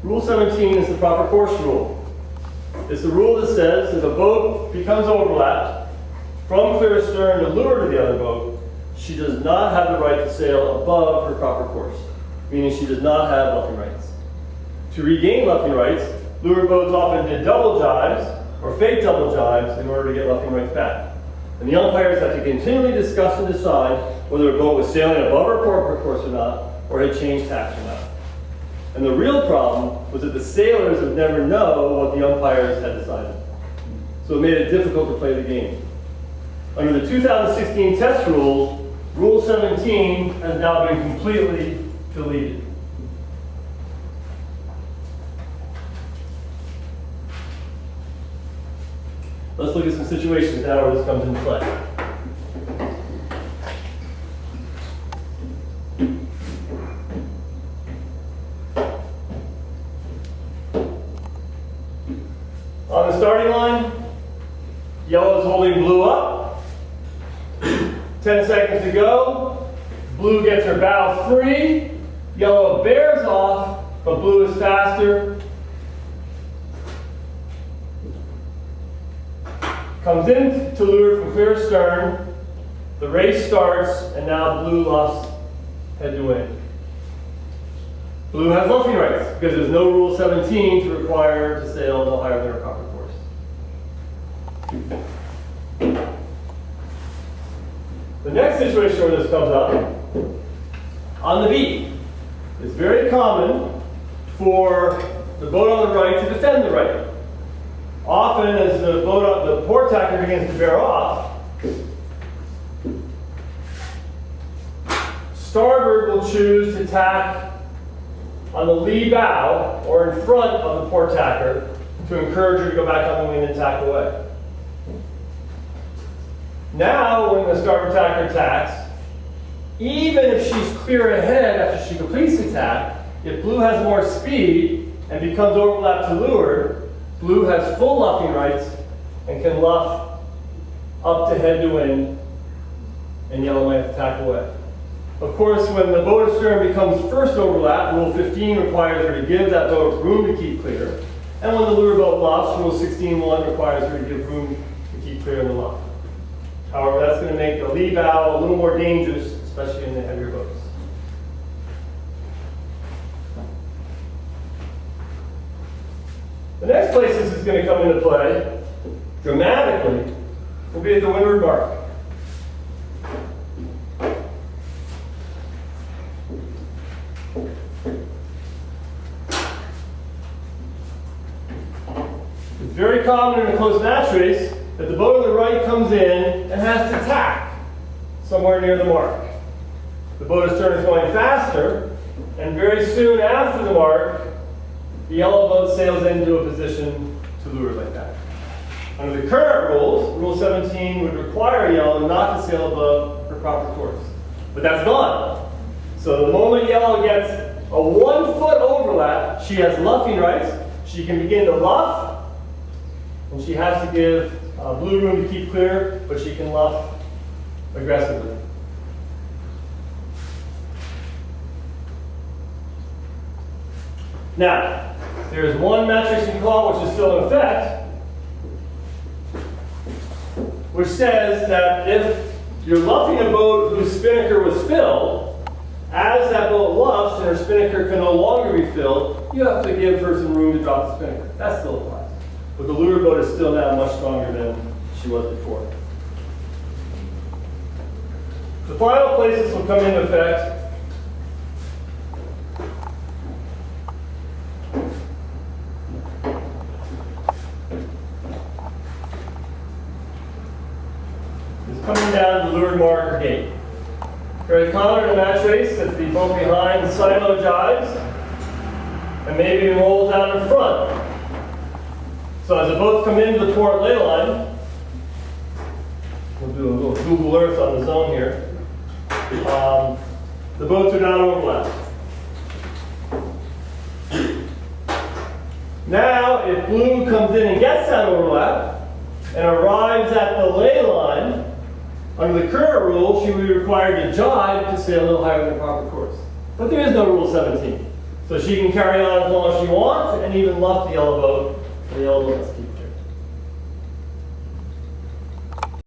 Rule 17 is the proper course rule. It's the rule that says if a boat becomes overlapped from clear stern to lure to the other boat, she does not have the right to sail above her proper course, meaning she does not have luffing rights. To regain luffing rights, lure boats often did double jives or fake double jives in order to get luffing rights back. And the umpires have to continually discuss and decide whether a boat was sailing above her proper course or not, or had changed tacks or not. And the real problem was that the sailors would never know what the umpires had decided. So it made it difficult to play the game. Under the 2016 test rules, Rule 17 has now been completely deleted. Let's look at some situations now where this comes into play. On the starting line, yellow is holding blue up. 10 seconds to go. Blue gets her bow free. Yellow bears off, but blue is faster. Comes in to lure from clear stern. The race starts, and now blue lost head to wind. Blue has luffing rights because there's no Rule 17 to require to sail no higher than her proper course. The next situation where this comes up, on the beat, it's very common for the boat on the right to defend the right. Often, as the port tacker begins to bear off, starboard will choose to tack on the lee bow or in front of the port tacker to encourage her to go back on the wind and tack away. Now, when the starboard tacker tacks, even if she's clear ahead after she completes the tack, if blue has more speed and becomes overlapped to leeward, blue has full luffing rights and can luff up to head to wind, and yellow might have to tack away. Of course, when the boat astern becomes first overlap, Rule 15 requires her to give that boat room to keep clear. And when the lure boat luffs, Rule 16.1 requires her to give room to keep clear in the luff. However, that's going to make the lee bow a little more dangerous, especially in the heavier boats. The next place this is going to come into play, dramatically, will be at the windward mark. It's very common in a close match race that the boat on the right comes in and has to tack somewhere near the mark. The boat astern is going faster, and very soon after the mark, the yellow boat sails into a position to lure like that. Under the current rules, Rule 17 would require yellow not to sail above her proper course. But that's gone. So the moment yellow gets a 1 foot overlap, she has luffing rights. She can begin to luff, and she has to give blue room to keep clear, but she can luff aggressively. Now, there is one match racing law which is still in effect, which says that if you're luffing a boat whose spinnaker was filled, as that boat luffs and her spinnaker can no longer be filled, you have to give her some room to drop the spinnaker. That still applies. But the lure boat is still now much stronger than she was before. The final place this will come into effect is coming down to the leeward mark or gate. Very common in a match race that the boat behind silo jives and maybe rolls out in front. So as the boats come into the port ley line, we'll do a little Google Earth on the zone here. The boats are not overlapped. Now, if blue comes in and gets that overlap and arrives at the ley line, under the current rule, she would be required to jive to sail a little higher than the proper course. But there is no Rule 17. So she can carry on as long as she wants and even luff the yellow boat. The yellow boat must keep clear.